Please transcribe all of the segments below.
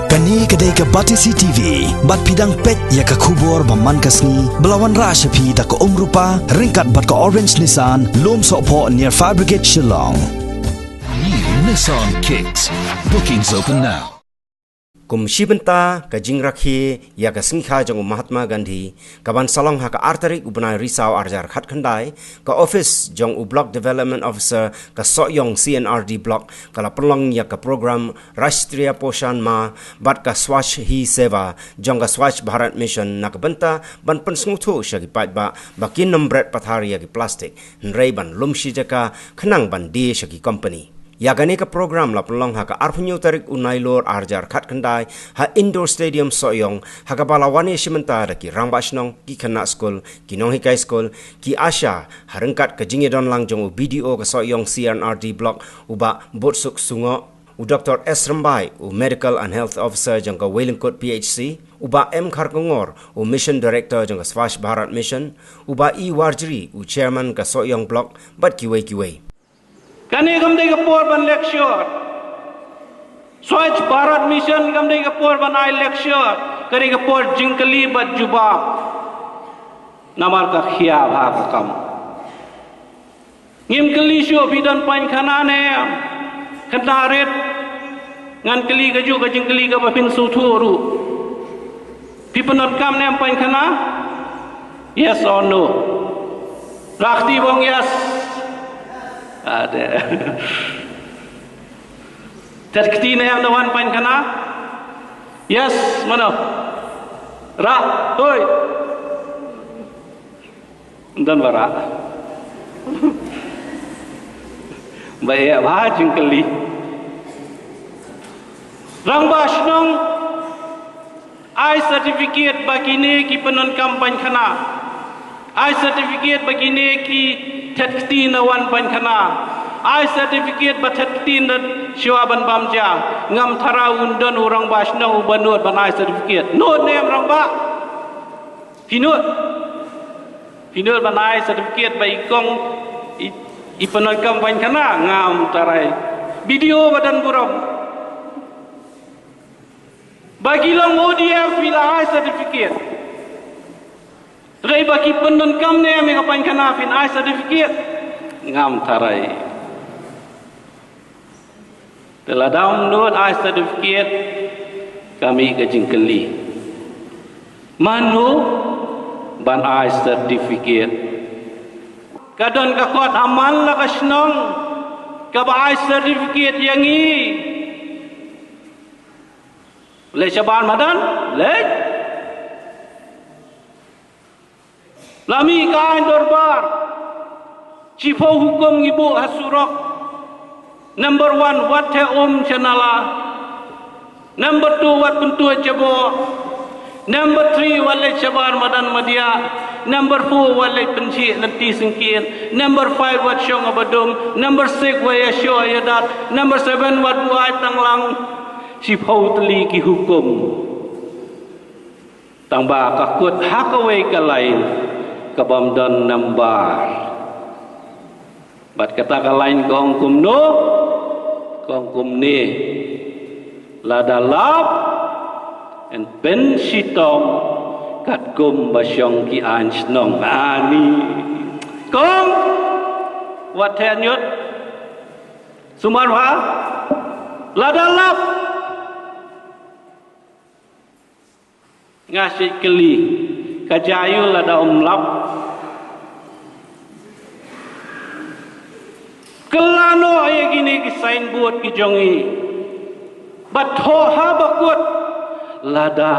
Kani kedai ke Batisi TV, bat pidang pet ya ke kubur baman kasni, belawan rasyapi tak ke rupa, ringkat bat ke Orange Nissan, lom sokpo near Fire Brigade Shillong. New Nissan Kicks. Bookings open now. Kumshi benta ka jingrakhi ya ka singkha jong Mahatma Gandhi kaban salong ha ka arterik ubnai risau arjar khat khandai ka office jong block development officer ka soyong CNRD block kala pelong ya ka program Rashtriya Poshan Ma bat ka Swachh Hi Seva jong ka Swachh Bharat Mission nak benta ban pensnguthu shagi pat ba bakin nombret pathari ya ki plastic nrei ban lumshi jaka khnang ban di shagi company. Yagane ka program la pelong ha ka arpunyo tarik unai lor arjar khat khandai ha indoor stadium soyong ha ka balawani shimenta ki rangbashnong ki khana school ki nonghikai school ki asha harengkat ka jingedon lang jong BDO ka soyong CNRD block uba botsuk sungo u Dr. S. Rambai u medical and health officer jong ka Wellingkot PHC uba M. Kharkongor u mission director jong ka Swachh Bharat Mission uba E. Warjri u chairman ka soyong block bat kiwei Kani gamde kapur ban lecture, Swachh Bharat Mission gamde kapur ban ai lecture, kani kapur jingkali bat jubab, namar ka khia bha kam. Ngimkali syo bidan pan khana ne, khanaret, ngan kali ka ju ka jingkali ka bapin suturu. Pipanot kam ne pan khana, yes or no? Rakti bong yes. Ada. Terkti na yang dawan pain kana? Yes, mana? Ra, hoi. Dan bara. Baik, bah jingkali. Rang basnong I certificate bagine ki penon kampanye kana. I certificate bagine ki terkti na wan pan khana I certificate ba terkti na shiwa ban bamja ngam thara undon urang basna ubanot ban I certificate no name rang ba pinut ban I certificate ba ikong ipanol kampanye khana ngam tarai video badan buram bagi long ODF bila I certificate Rai baki pendon kam ne me kapan kana fin I certificate ngam tarai. Telah daun non I certificate kami ke jingkeli. Manu ban I certificate. Kadon ka kot aman la kasnong ka ba I certificate yang i. Le shaban madan le Lami kain dorbar, Chief Hukum Ibu Hasurok. Number 1, wat te chanala. Number 2, wat pentua jabo. Number 3, wale cabar madan madia. Number 4, wale penci nanti singkir. Number 5, wat syong abadum. Number 6, waya syo ayadat. Number 7, wat buai tanglang. Chief Hutli ki hukum. Tangba kakut hakawai kalain. Kabamdan nambar bat kata kalain kong kum no kong kum ni lada lap and pen sitong kat kum basyong ki anj nong ani kong wat tenyut sumar ha lada lap ngasih keli kajayu lada umlap kelano ay gini ki signboard ki jongi batho ha bakut lada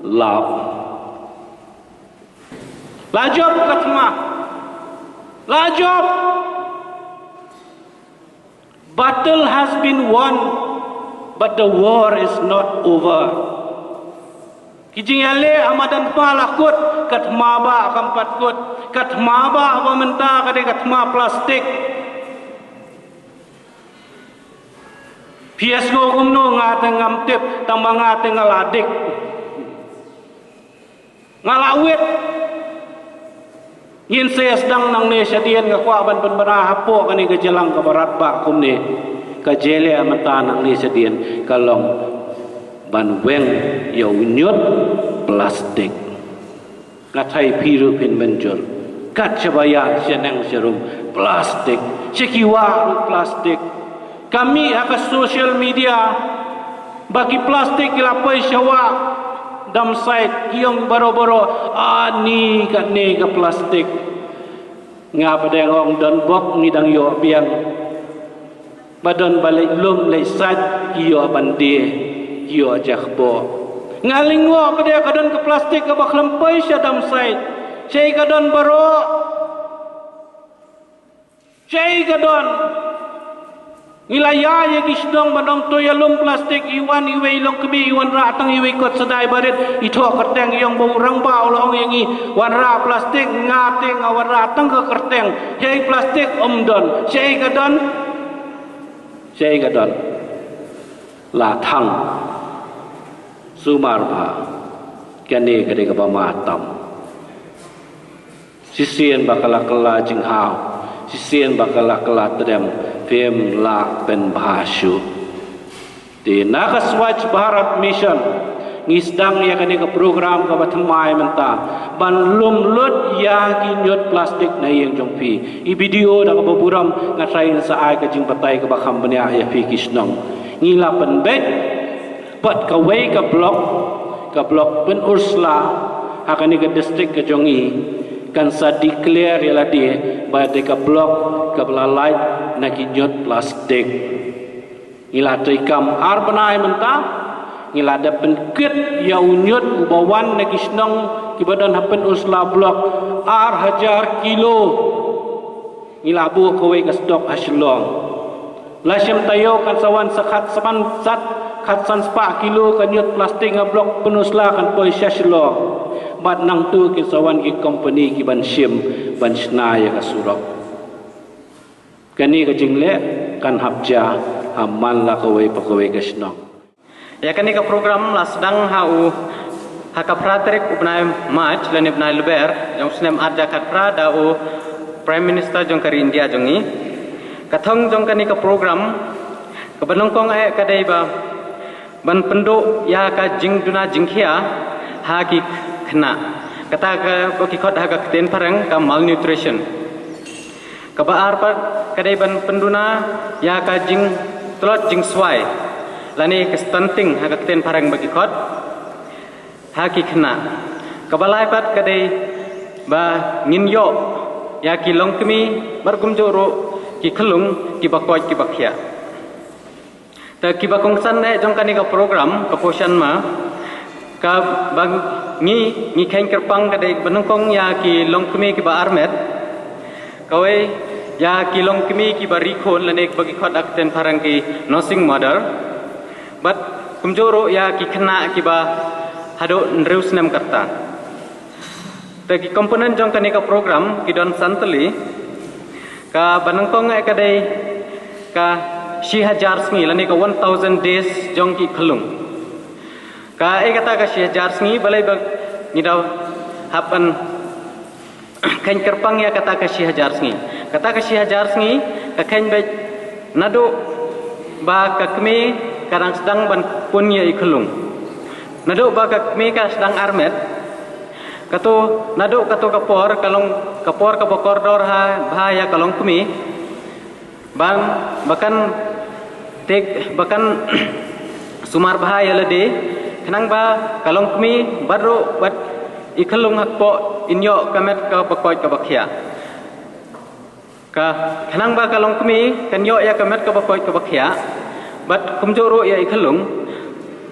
lap lajob katma lajob battle has been won but the war is not over. Kijing yale amadan palakut kat maba kampat kut kat maba pementa kade kat ma plastik PSO kumno ngateng ngamtip tambah ngateng ngaladik ngalawit yin saya sedang nang ne syadian ka kwa ban penbara hapo kani ke jelang ke barat ba kumne ka jele amata nang ne syadian kalong ban weng yo nyot plastik katai piru pin benjol kat cabaya senang serum plastik sekiwa plastik kami akan social media bagi plastik lapai syawa dam site yang baro-baro ani kat ni ke plastik ngapa deng ong don bok ni dang yo biang badan balik lum lai sat yo bande yo jakbo ngalingwa pada kadon ke plastik ke bak lempai syadam site cai kadon baro cai kadon Ilaya ya kisdong badong to yalum plastik iwan iwe ilong kemi iwan ra tang iwe kot sedai barit ito kerteng yang bau rang ba ulong yang i wan ra plastik ngateng awan ra tang ke kerteng hei plastik omdon sei gadon la thang sumar ba kene kade ka ba matam sisien bakala kala jing hao sisien bakala kala tedem Fem la pen bahasyu di naga Swachh Bharat Mission ngisdang ya kani ke program ke batamai menta ban lum lut ya kinyot plastik na yang jongpi i video da ke buram ngatrain sa ai ke jing patai ke bakam benya ya fi kisnong ngila pen bet pat ke wei ke blok pen ursla akani ke district ke jongi kan sa declare ya ladi ba de ke blok ke belalai nak kinyot plastik ngila teikam arbanai menta ngila ada penkit ya unyot ubawan nak isnong kibadan hapen usla blok ar hajar kilo ngila bu kowe ke stok haslong lasem tayo kan sawan sakhat saman sat khatsan spa kilo kanyot plastik ngablok penusla kan poi haslong bat nang tu ki sawan ki company ki ban sim ban snaya ka surok kani ka jingle kan habja amal la kowe pakowe kasno ya kani ka program la sedang hau haka praterik ubnai march lani ubnai leber yang snem arja kat prada u prime minister jong kari India jongi kathong jong kani ka program ka banongkong ai kadai ba ban penduk ya ka jingduna jingkhia ha ki khna kata ka ki khot ha ka ten parang ka malnutrition kabaar par kadai ban penduna ya ka jing telot jing swai lani ke stunting ha ka ten parang bagi khot ha ki khna kabalai pat kadai ba ngin yo ya ki longkmi bargum joro ki khlung ki bakoj ki bakhya ta ki bakong san ne jong kani ka program ka poshan ma ka bang ngi khain kerpang kadai banongkong ya ki longkmi ki ba armet kawe ya kilong kemi ki bari khon lane bagi khot ak ten parang ki nursing mother but kumjoro ya ki khna ki ba hado nreus nem karta te ki komponen jong kani ka program ki don santali ka banangkong ai kadai ka 6000 sngi lane ka 1000 days jong ki khlung ka ai kata ka 6000 sngi balai ba ni daw hapan khain kerpang ya kata ka 6000 sngi kata ka 6000 sngi ka khain be nado ba ka kmi kadang sedang ban punya ikhlung nado ba ka kmi ka sedang armet kato nado kato kapor kalong kapor ka bokor dor ha bahaya kalong kmi ban bahkan sumar bahaya lede kenang ba kalong kmi baru bat ikhlung hakpo inyo kamet ka bakoi ka bakhya ka kenang ba kalong kmi kanyo ya kamet ka bakoi ka bakhya bat kumjoro ya ikhlung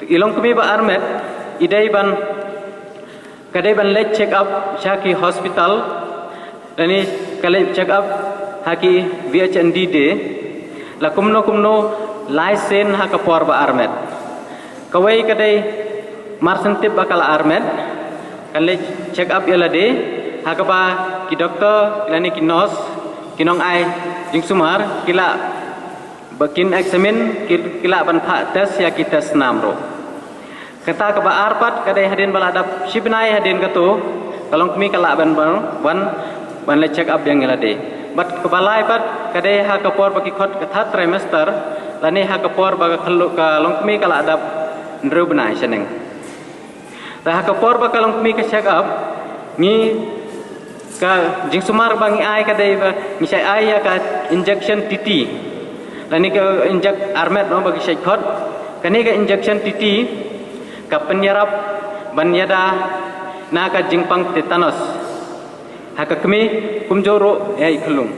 ilong kmi ba armet idai ban kadai ban let check up shaki hospital dani kale check up haki VHND de la kumno license ha ka por ba armet kawai kadai marsantip bakal armet kale check up yala de ha ka ba ki doktor lani ki nurse kinong ai jing sumar kila bakin examine kila ban pha test ya ki test namro kata ka ba arpat kadai hadin baladap shibnai hadin kato kalong kmi kala ban le check up yang yala de bat kebalai pat kadai ha ka por bagi khot ka trimester lani ha ka por ba ka khallu ka long kmi kala adap nru benai seneng. Dah ka por bakalong kami ka check up ni ka jing sumar bangi ai ka dai ba ni sai ai ya ka injection TT. Lani ka inject armet no bagi sai khot. Kani ka injection TT ka penyerap banyada na ka jingpang tetanus. Haka kami kumjoro ai khulung.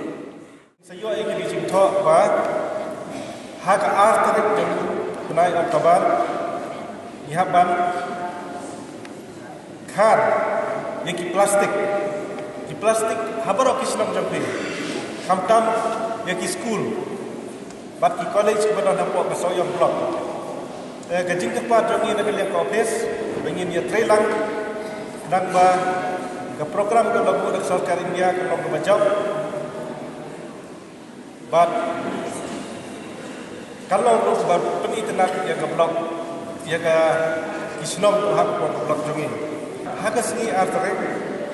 Sayo ay kini tho ba haka arterik jong benai kaban ihaban kar yaki plastik di plastik habar okislam jampe kamtam yaki school bat ki college kepada nampak kesoyong blok gajing tepat jongi nak lihat office bengin ya trailang dan ba ke program ke lagu dak sarkar India ke lagu bajau bat kalau lu sebab peni tenak ya ke blok ya ke Islam tu hak blok jongi hak sini artere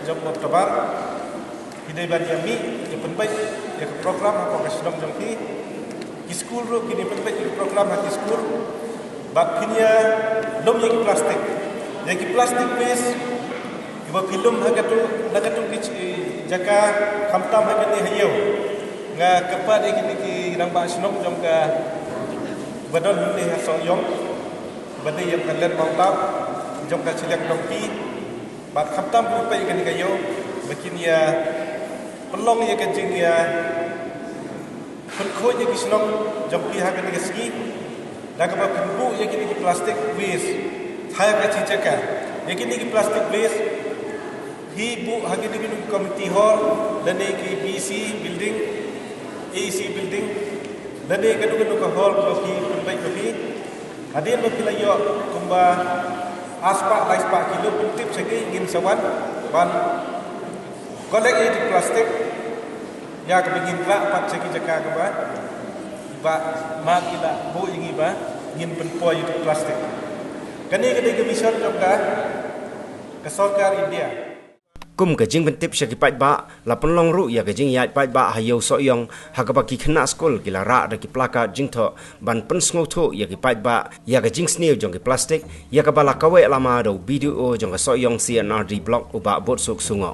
jom tabar hidai ban yami ya penbaik ya ke program hak Islam jongi di school ro kini penbaik ya program hak school bat kinya lom ya plastik ya plastik base iba film hak tu jaga kamtam hak ni hayo nga kepada kini nambah Islam jom ke badan ni hasong yong badai yang kalian mau tahu jom ka cilak dongki bat khamtam rupai kan kayo bikin ya pelong ya kencing ya khoi ya kisnong jom pi ha kan segi dak ba kumbu ya kini plastik waste thaya ka cicaka ya kini plastik waste hi bu ha kini committee hall dan ki BC building AC building dan kadu ka hall kopi baik kopi hadir berkilayo kumba aspak laispak kilo puntip segi ingin sawan ban kolek di plastik ya kepingin rak pat segi jaka keba ba mak kita bu ingi ba ingin penpoi di plastik kani kedai kemisal juga ke sarkar India kum ka jing bentip sya ki pai ba la penlong ru ya ka jing ya pai ba hayo so yong ha ka ba ki khna skol ki la ra da ki plaka jing tho ban pen sngo tho ya ki pai ba ya ka jing sneu jong ki plastik ya ka ba la ka we lama do video jong ka so yong CNRD block uba bot sok sungo